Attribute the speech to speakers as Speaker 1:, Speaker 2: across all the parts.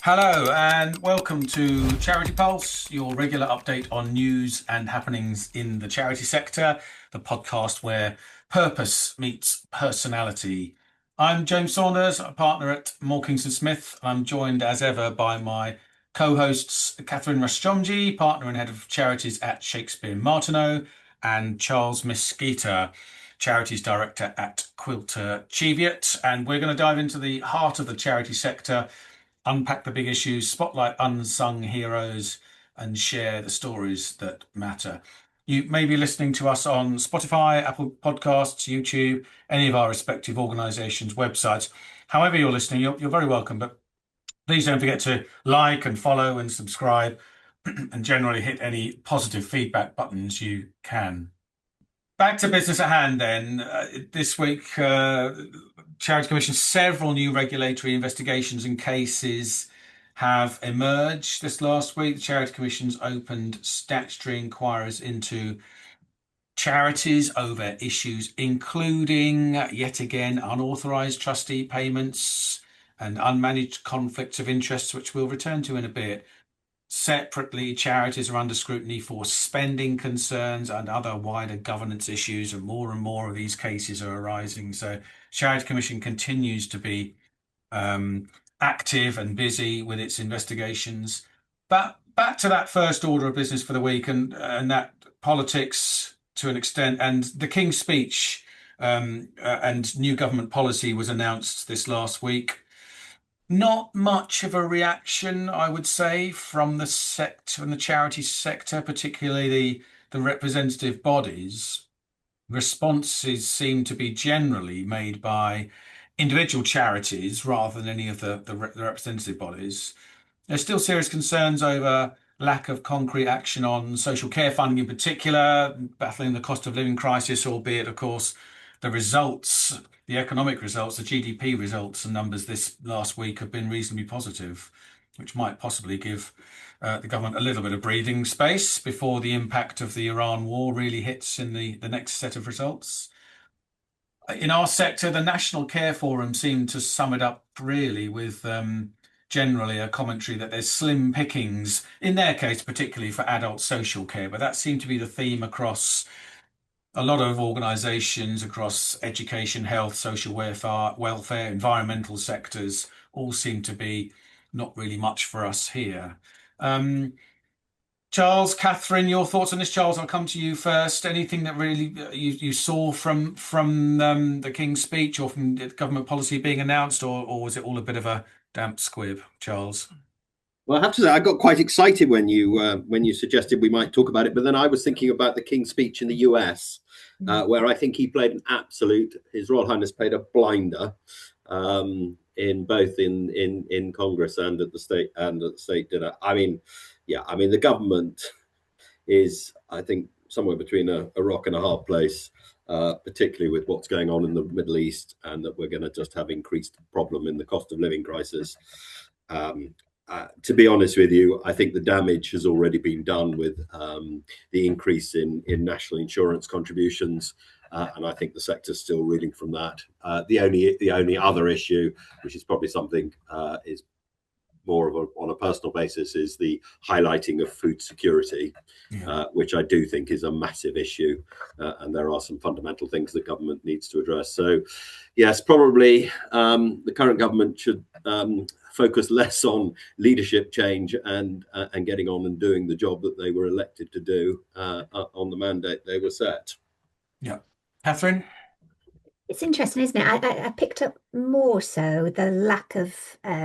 Speaker 1: Hello and welcome to Charity Pulse, your regular update on news and happenings in the charity sector, the podcast where purpose meets personality. I'm James Saunders, a partner at Moore Kingston Smith. I'm joined as ever by my co-hosts Catherine Rastromji, partner and head of charities at Shakespeare Martineau, and Charles Mesquita, charities director at Quilter Cheviot. And we're going to dive into the heart of the charity sector, unpack the big issues, spotlight unsung heroes, and share the stories that matter. You may be listening to us on Spotify, Apple Podcasts, YouTube, any of our respective organisations' websites. However you're listening, you're very welcome, but please don't forget to like and follow and subscribe and generally hit any positive feedback buttons you can. Back to business at hand then. This week, Charity Commission, several new regulatory investigations and cases have emerged. This last week, the Charity Commission's opened statutory inquiries into charities over issues including, yet again, unauthorised trustee payments and unmanaged conflicts of interest, which we'll return to in a bit. Separately, charities are under scrutiny for spending concerns and other wider governance issues, and more of these cases are arising. So, Charity Commission continues to be active and busy with its investigations. But back to that first order of business for the week, and that politics to an extent, and the King's Speech and new government policy was announced this last week. Not much of a reaction, I would say, from the sector, from the charity sector, particularly the representative bodies. Responses seem to be generally made by individual charities rather than any of the representative bodies. There's still serious concerns over lack of concrete action on social care funding in particular, battling the cost of living crisis, albeit, of course, the results, the economic results, the GDP results and numbers this last week have been reasonably positive, which might possibly give the government a little bit of breathing space before the impact of the Iran war really hits in the next set of results. In our sector, the National Care Forum seemed to sum it up really with generally a commentary that there's slim pickings, in their case, particularly for adult social care, but that seemed to be the theme across a lot of organisations across education, health, social welfare, environmental sectors, all seem to be not really much for us here. Charles, Catherine, your thoughts on this? Charles, I'll come to you first. Anything that really you saw from the King's Speech or from the government policy being announced, or was it all a bit of a damp squib, Charles?
Speaker 2: Well, I have to say, I got quite excited when you suggested we might talk about it. But then I was thinking about the King's Speech in the US, where I think he played an absolute. His Royal Highness played a blinder in both in Congress and at the state dinner. I mean, yeah, I mean the government is, I think, somewhere between a rock and a hard place, particularly with what's going on in the Middle East, and that we're going to just have increased problem in the cost of living crisis. To be honest with you, I think the damage has already been done with the increase in national insurance contributions, and I think the sector's still reeling from that. The only other issue, which is probably something is more of on a personal basis, is the highlighting of food security, which I do think is a massive issue, and there are some fundamental things the government needs to address. So, yes, probably the current government should focus less on leadership change and getting on and doing the job that they were elected to do on the mandate they were set.
Speaker 1: Yeah, Catherine.
Speaker 3: It's interesting, isn't it? I picked up more so the lack of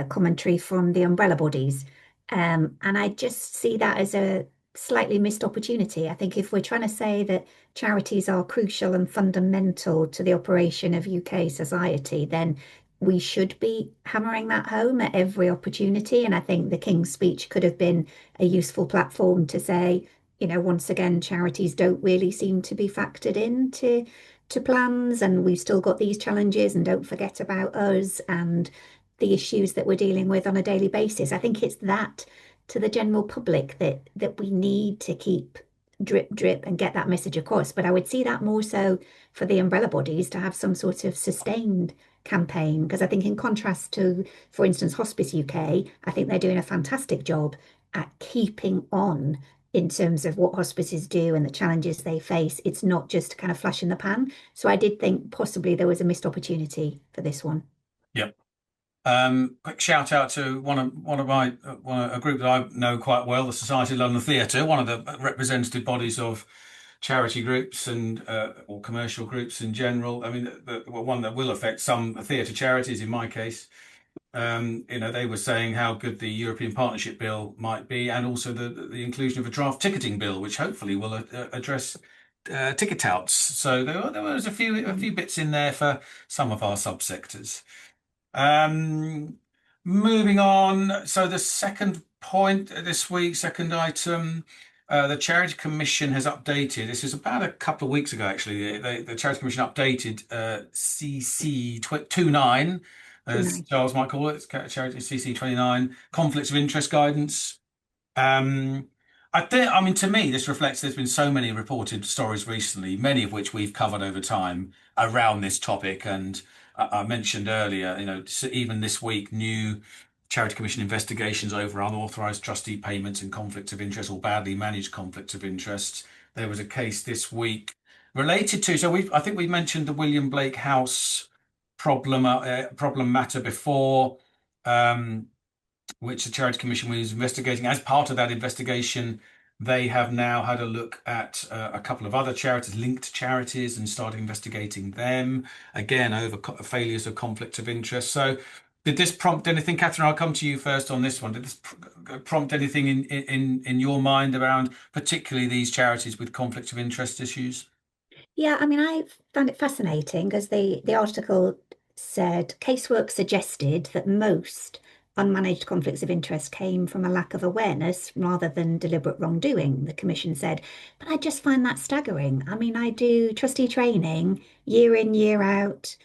Speaker 3: commentary from the umbrella bodies. And I just see that as a slightly missed opportunity. I think if we're trying to say that charities are crucial and fundamental to the operation of UK society, then we should be hammering that home at every opportunity. And I think the King's Speech could have been a useful platform to say, once again, charities don't really seem to be factored into plans, and we've still got these challenges, and don't forget about us and the issues that we're dealing with on a daily basis. I think it's that to the general public that we need to keep drip, drip and get that message across. But I would see that more so for the umbrella bodies to have some sort of sustained campaign. Because I think, in contrast to, for instance, Hospice UK, I think they're doing a fantastic job at keeping on in terms of what hospices do and the challenges they face. It's not just kind of flash in the pan. So I did think possibly there was a missed opportunity for this one.
Speaker 1: Yep. Quick shout out to a group that I know quite well, the Society of London Theatre, one of the representative bodies of charity groups and or commercial groups in general. I mean, one that will affect some theatre charities in my case. They were saying how good the European Partnership Bill might be, and also the inclusion of a draft ticketing bill, which hopefully will address ticket outs. So there was a few bits in there for some of our subsectors. Um, Moving on. So the second point this week, second item, the Charity Commission has updated. This is about a couple of weeks ago, actually. The Charity Commission updated CC 29, as
Speaker 3: Nice.
Speaker 1: Charles might call it. It's Charity CC 29, conflicts of interest guidance. Um, I mean, to me, this reflects there's been so many reported stories recently, many of which we've covered over time around this topic. And I mentioned earlier, even this week, new Charity Commission investigations over unauthorized trustee payments and conflicts of interest or badly managed conflicts of interest. There was a case this week related to, I think we mentioned the William Blake House problem matter before. Which the Charity Commission was investigating. As part of that investigation, they have now had a look at a couple of other charities, linked charities, and started investigating them again over failures of conflict of interest. So, did this prompt anything, Catherine? I'll come to you first on this one. Did this prompt anything in your mind around particularly these charities with conflict of interest issues?
Speaker 3: Yeah, I mean, I found it fascinating as the article said casework suggested that most unmanaged conflicts of interest came from a lack of awareness rather than deliberate wrongdoing, the commission said. But I just find that staggering. I mean, I do trustee training year in, year out,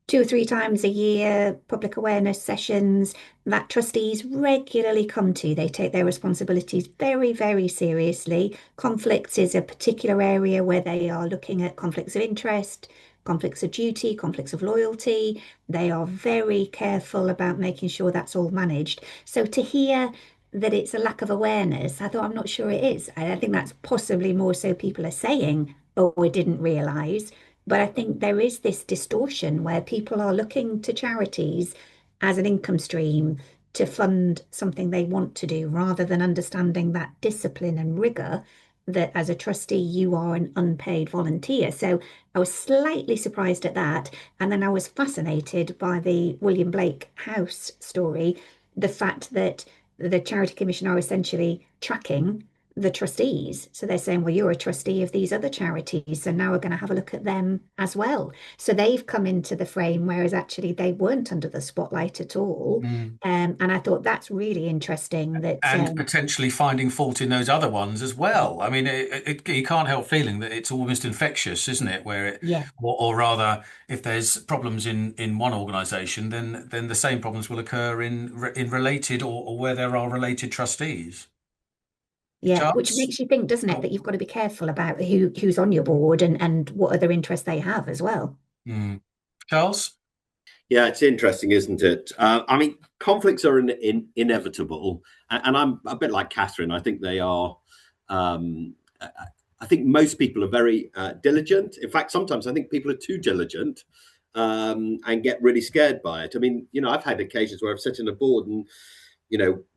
Speaker 3: 2 or 3 times a year, public awareness sessions that trustees regularly come to. They take their responsibilities very, very seriously. Conflicts is a particular area where they are looking at conflicts of interest, conflicts of duty, conflicts of loyalty. They are very careful about making sure that's all managed. So to hear that it's a lack of awareness, I thought, I'm not sure it is. I think that's possibly more so people are saying, oh, we didn't realise. But I think there is this distortion where people are looking to charities as an income stream to fund something they want to do rather than understanding that discipline and rigor that as a trustee you are an unpaid volunteer. So I was slightly surprised at that. And then I was fascinated by the William Blake House story, the fact that the Charity Commission are essentially tracking the trustees. So they're saying, well, you're a trustee of these other charities, so now we're going to have a look at them as well. So they've come into the frame, whereas actually they weren't under the spotlight at all.
Speaker 1: Mm.
Speaker 3: And I thought that's really interesting that
Speaker 1: And potentially finding fault in those other ones as well. I mean, you can't help feeling that it's almost infectious, isn't it?
Speaker 3: yeah,
Speaker 1: Or rather, if there's problems in one organisation, then the same problems will occur in related or where there are related trustees.
Speaker 3: yeah, which
Speaker 1: Charles?
Speaker 3: makes you think, doesn't it, that you've got to be careful about who's on your board and what other interests they have as well.
Speaker 1: Mm. Charles?
Speaker 2: Yeah, it's interesting, isn't it? I mean, conflicts are inevitable, and I'm a bit like Catherine. I think they are. I think most people are very diligent. In fact, sometimes I think people are too diligent and get really scared by it. I mean, I've had occasions where I've sat in a board and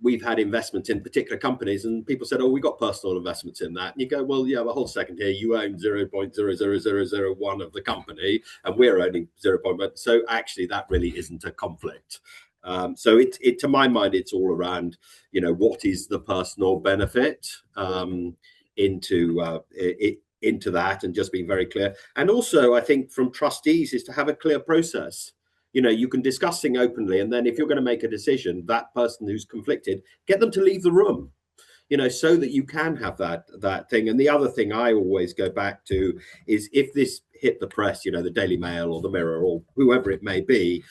Speaker 2: we've had investments in particular companies and people said, oh, we got personal investments in that. And you go, well, yeah, but hold a second here. You own 0.00001 of the company and we're owning 0.1. So actually that really isn't a conflict. So it to my mind, it's all around, what is the personal benefit into that and just being very clear. And also, I think from trustees is to have a clear process. You can discuss things openly, and then if you're going to make a decision, that person who's conflicted, get them to leave the room. so that you can have that thing. And the other thing I always go back to is, if this hit the press, the Daily Mail or the Mirror or whoever it may be,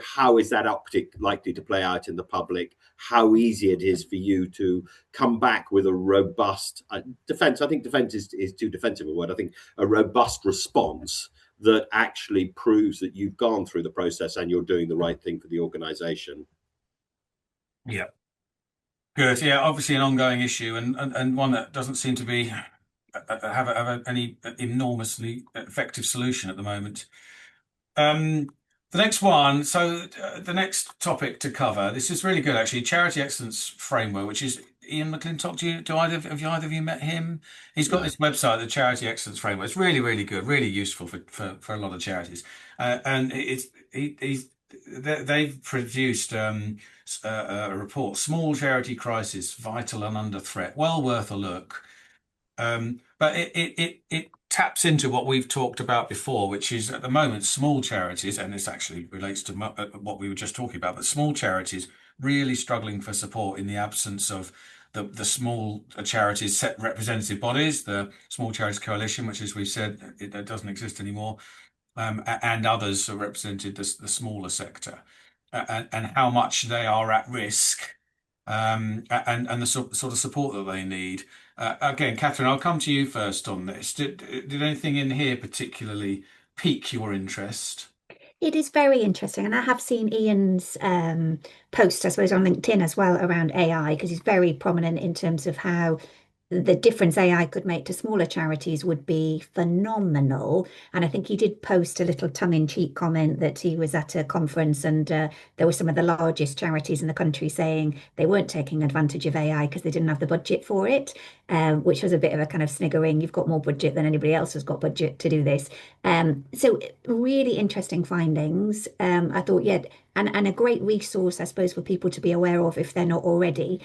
Speaker 2: how is that optic likely to play out in the public? How easy it is for you to come back with a robust defense. I think defense is too defensive a word. I think a robust response that actually proves that you've gone through the process and you're doing the right thing for the organization.
Speaker 1: Yeah. Good. Yeah, obviously an ongoing issue, and one that doesn't seem to be have any enormously effective solution at the moment. The next one, so the next topic to cover, this is really good actually. Charity Excellence Framework, which is Ian McClintock. Do either of you met him? He's got this website, the Charity Excellence Framework. It's really, really good, really useful for a lot of charities. And they've produced a report, Small Charity Crisis, Vital and Under Threat. Well worth a look. But it taps into what we've talked about before, which is at the moment small charities, and this actually relates to what we were just talking about, but small charities really struggling for support in the absence of the small charities set representative bodies, the Small Charities Coalition, which, as we've said, it doesn't exist anymore, and others who represented the smaller sector, and how much they are at risk, and the sort of support that they need. Again, Catherine, I'll come to you first on this. Did anything in here particularly pique your interest?
Speaker 3: It is very interesting, and I have seen Ian's post, I suppose, on LinkedIn as well around AI, because he's very prominent in terms of how the difference AI could make to smaller charities would be phenomenal. And I think he did post a little tongue-in-cheek comment that he was at a conference, and there were some of the largest charities in the country saying they weren't taking advantage of AI because they didn't have the budget for it, which was a bit of a kind of sniggering. You've got more budget than anybody else has got budget to do this. So really interesting findings. I thought, yeah, and a great resource, I suppose, for people to be aware of if they're not already.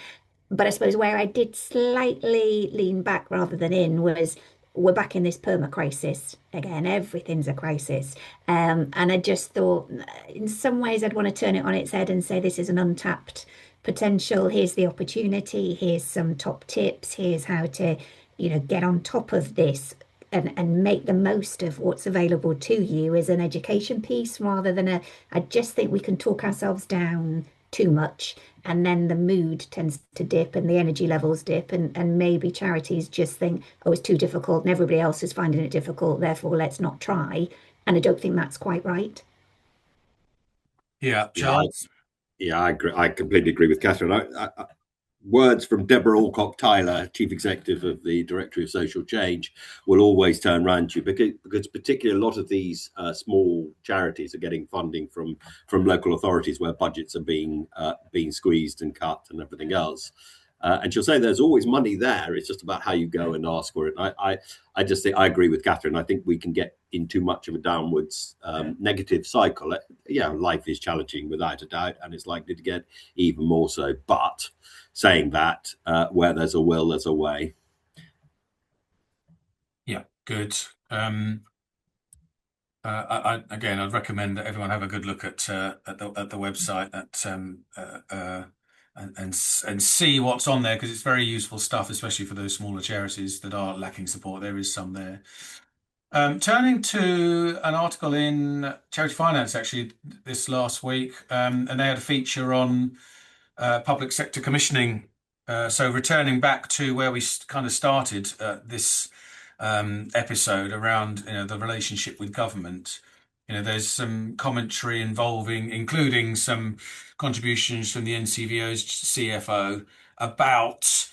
Speaker 3: But I suppose where I did slightly lean back rather than in was, we're back in this perma crisis again. Everything's a crisis. And I just thought, in some ways, I'd want to turn it on its head and say this is an untapped potential. Here's the opportunity. Here's some top tips. Here's how to, get on top of this and make the most of what's available to you as an education piece, rather than I just think we can talk ourselves down too much, and then the mood tends to dip and the energy levels dip, and maybe charities just think, oh, it's too difficult and everybody else is finding it difficult, therefore let's not try. And I don't think that's quite right.
Speaker 1: Yeah, Charles.
Speaker 2: Yeah, I agree. I completely agree with Catherine. Words from Deborah Alcock Tyler, Chief Executive of the Directory of Social Change, will always turn round to you, because particularly a lot of these small charities are getting funding from local authorities where budgets are being squeezed and cut and everything else. And she'll say there's always money there. It's just about how you go and ask for it. I just think I agree with Catherine. I think we can get in too much of a downwards negative cycle. Yeah, life is challenging without a doubt, and it's likely to get even more so. But saying that, where there's a will, there's a way.
Speaker 1: Yeah, good. I'd recommend that everyone have a good look at the website and see what's on there, because it's very useful stuff, especially for those smaller charities that are lacking support. There is some there. Turning to an article in Charity Finance actually this last week, and they had a feature on public sector commissioning. So returning back to where we kind of started this episode around the relationship with government. There's some commentary including some contributions from the NCVO's CFO about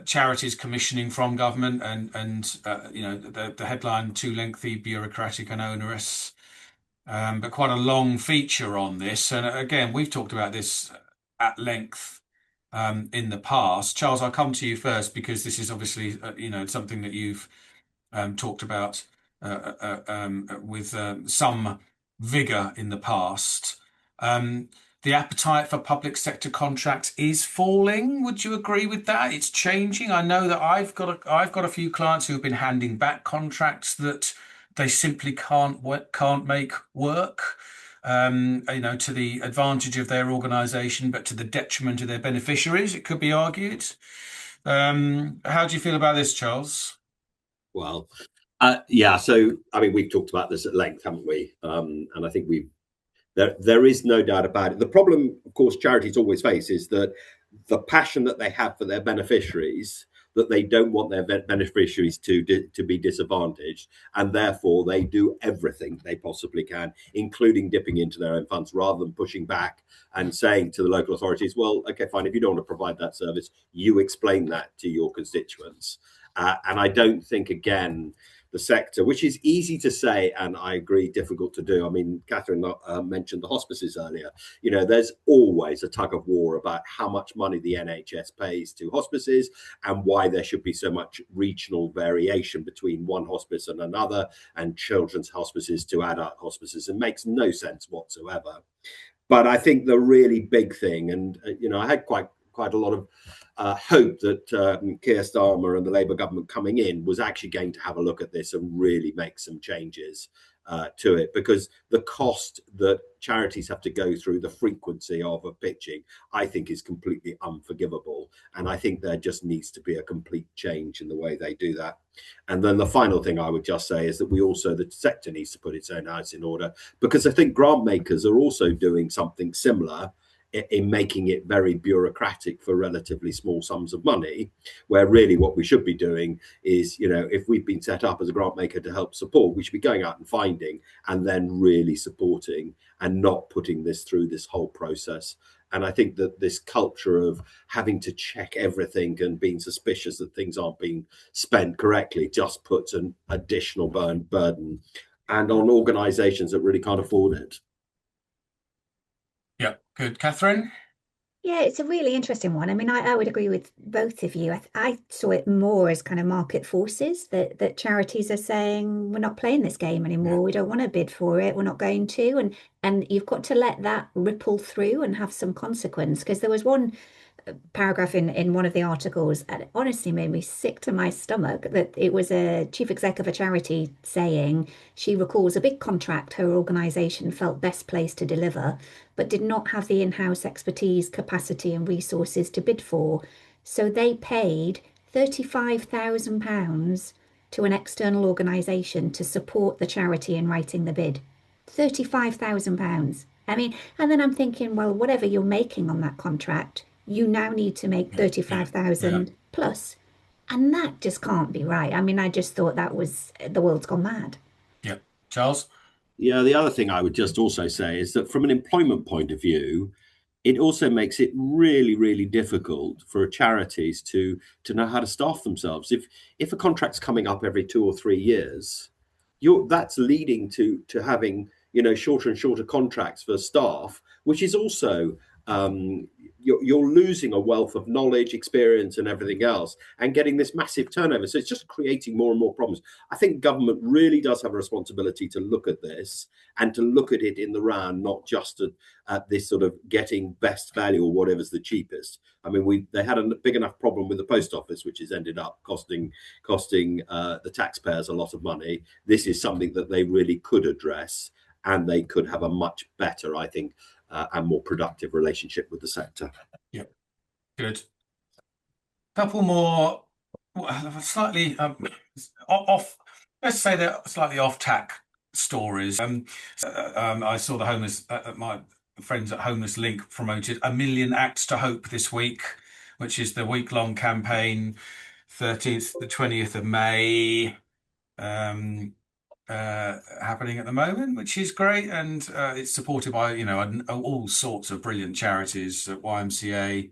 Speaker 1: charities commissioning from government, and the headline, too lengthy, bureaucratic and onerous. But quite a long feature on this. And again, we've talked about this at length in the past. Charles, I'll come to you first, because this is obviously something that you've talked about with some vigor in the past. The appetite for public sector contracts is falling. Would you agree with that? It's changing. I know that I've got a few clients who have been handing back contracts that they simply can't make work. to the advantage of their organisation, but to the detriment of their beneficiaries, it could be argued. How do you feel about this, Charles?
Speaker 2: Well, yeah. So, I mean, we've talked about this at length, haven't we? And I think there is no doubt about it. The problem, of course, charities always face is that the passion that they have for their beneficiaries, that they don't want their beneficiaries to be disadvantaged, and therefore they do everything they possibly can, including dipping into their own funds, rather than pushing back and saying to the local authorities, well, okay, fine, if you don't want to provide that service, you explain that to your constituents. And I don't think, again, the sector, which is easy to say, and I agree, difficult to do. I mean, Catherine mentioned the hospices earlier. There's always a tug of war about how much money the NHS pays to hospices and why there should be so much regional variation between one hospice and another, and children's hospices to adult hospices. It makes no sense whatsoever. But I think the really big thing, and I had quite a lot of hope that Keir Starmer and the Labour government coming in was actually going to have a look at this and really make some changes to it, because the cost that charities have to go through, the frequency of a pitching, I think is completely unforgivable. And I think there just needs to be a complete change in the way they do that. And then the final thing I would just say is that the sector needs to put its own house in order, because I think grant makers are also doing something similar in making it very bureaucratic for relatively small sums of money, where really what we should be doing is, if we've been set up as a grant maker to help support, we should be going out and finding and then really supporting, and not putting this through this whole process. And I think that this culture of having to check everything and being suspicious that things aren't being spent correctly just puts an additional burden and on organisations that really can't afford it.
Speaker 1: Yeah, good. Catherine?
Speaker 3: Yeah, it's a really interesting one. I mean, I would agree with both of you. I saw it more as kind of market forces that charities are saying, we're not playing this game anymore.
Speaker 1: Yeah.
Speaker 3: We don't want to bid for it. We're not going to. And you've got to let that ripple through and have some consequence. Because there was one paragraph in one of the articles, and it honestly made me sick to my stomach, that it was a chief exec of a charity saying she recalls a big contract her organisation felt best placed to deliver, but did not have the in-house expertise, capacity and resources to bid for. So they paid £35,000 to an external organisation to support the charity in writing the bid. £35,000. I mean, and then I'm thinking, well, whatever you're making on that contract, you now need to make
Speaker 1: Yeah.
Speaker 3: 35,000 plus. And that just can't be right. I mean, I just thought that was the world's gone mad.
Speaker 1: Yeah. Charles?
Speaker 2: Yeah, the other thing I would just also say is that from an employment point of view, it also makes it really, really difficult for charities to know how to staff themselves. If a contract's coming up every 2 or 3 years, that's leading to having shorter and shorter contracts for staff, which is also you're losing a wealth of knowledge, experience, and everything else, and getting this massive turnover. So it's just creating more and more problems. I think government really does have a responsibility to look at this and to look at it in the round, not just at this sort of getting best value or whatever's the cheapest. I mean, they had a big enough problem with the post office, which has ended up costing the taxpayers a lot of money. This is something that they really could address, and they could have a much better, I think, and more productive relationship with the sector.
Speaker 1: Yeah, good. Couple more slightly off, let's say they're slightly off-tack stories. I saw the my friends at Homeless Link promoted A Million Acts to Hope this week, which is the week-long campaign, 13th to 20th of May. Happening at the moment, which is great, and it's supported by all sorts of brilliant charities, YMCA,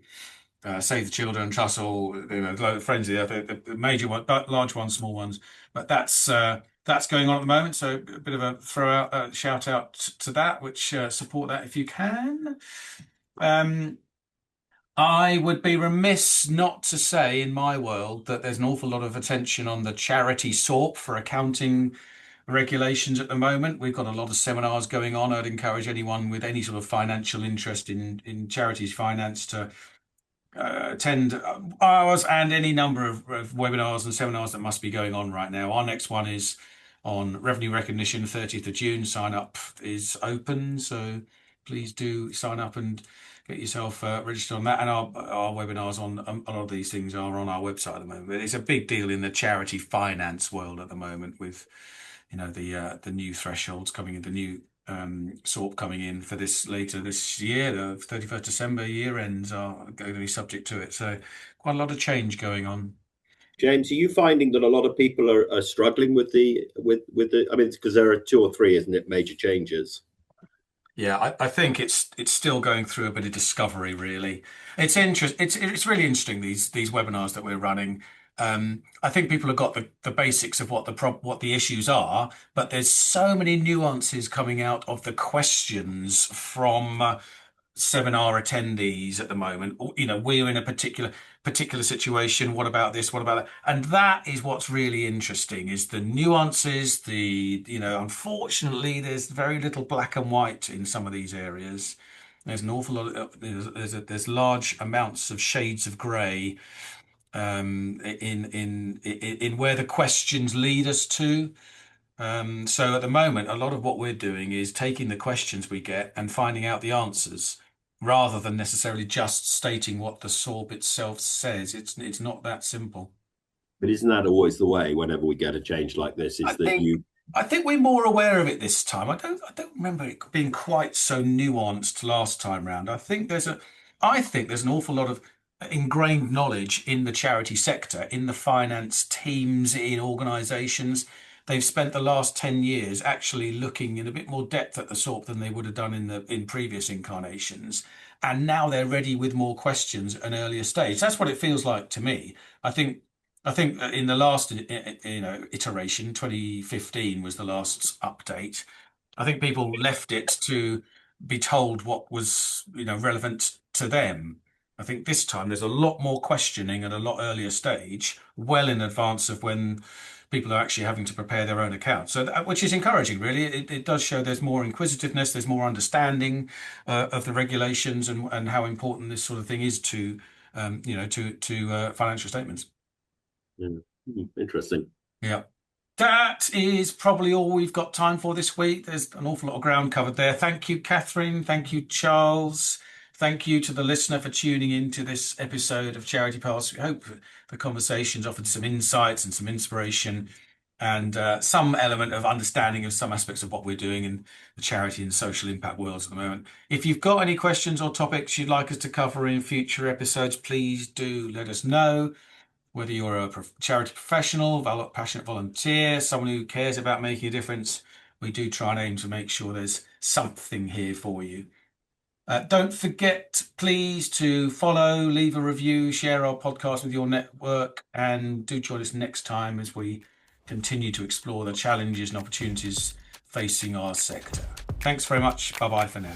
Speaker 1: Save the Children, Trussell, Friends of the Earth, the major one, large ones, small ones. But that's going on at the moment. So a bit of a shout out to that, which support that if you can. I would be remiss not to say in my world that there's an awful lot of attention on the charity SORP for accounting regulations at the moment. We've got a lot of seminars going on. I'd encourage anyone with any sort of financial interest in charities finance to attend ours and any number of webinars and seminars that must be going on right now. Our next one is on revenue recognition. 30th of June, sign up is open, so please do sign up and get yourself registered on that. And our webinars on a lot of these things are on our website at the moment. But it's a big deal in the charity finance world at the moment, with the new thresholds coming in, the new SORP coming in for this later this year. The 31st December year ends are going to be subject to it. So quite a lot of change going on.
Speaker 2: James, are you finding that a lot of people are struggling with the I mean, because there are 2 or 3, isn't it, major changes?
Speaker 1: Yeah, I think it's still going through a bit of discovery, really. It's it's really interesting, these webinars that we're running. I think people have got the basics of what the issues are, but there's so many nuances coming out of the questions from seminar attendees at the moment. We're in a particular situation. What about this? What about that? And that is what's really interesting, is the nuances. Unfortunately, there's very little black and white in some of these areas. There's an awful lot of, there's large amounts of shades of grey in where the questions lead us to. So at the moment, a lot of what we're doing is taking the questions we get and finding out the answers, rather than necessarily just stating what the SORP itself says. It's not that simple.
Speaker 2: But isn't that always the way whenever we get a change like this, is
Speaker 1: I think we're more aware of it this time. I don't remember it being quite so nuanced last time round. I think there's an awful lot of ingrained knowledge in the charity sector, in the finance teams, in organisations. They've spent the last 10 years actually looking in a bit more depth at the SORP than they would have done in previous incarnations. And now they're ready with more questions at an earlier stage. That's what it feels like to me. I think in the last iteration, 2015 was the last update. I think people left it to be told what was relevant to them. I think this time there's a lot more questioning at a lot earlier stage, well in advance of when people are actually having to prepare their own accounts. So which is encouraging, really. It does show there's more inquisitiveness, there's more understanding of the regulations and how important this sort of thing is to financial statements.
Speaker 2: Interesting.
Speaker 1: Yeah. That is probably all we've got time for this week. There's an awful lot of ground covered there. Thank you, Catherine. Thank you, Charles. Thank you to the listener for tuning in to this episode of Charity Pulse. We hope the conversations offered some insights and some inspiration, and some element of understanding of some aspects of what we're doing in the charity and social impact worlds at the moment. If you've got any questions or topics you'd like us to cover in future episodes, please do let us know. Whether you're a charity professional, passionate volunteer, someone who cares about making a difference, we do try and aim to make sure there's something here for you. Don't forget, please, to follow, leave a review, share our podcast with your network, and do join us next time as we continue to explore the challenges and opportunities facing our sector. Thanks very much. Bye-bye for now.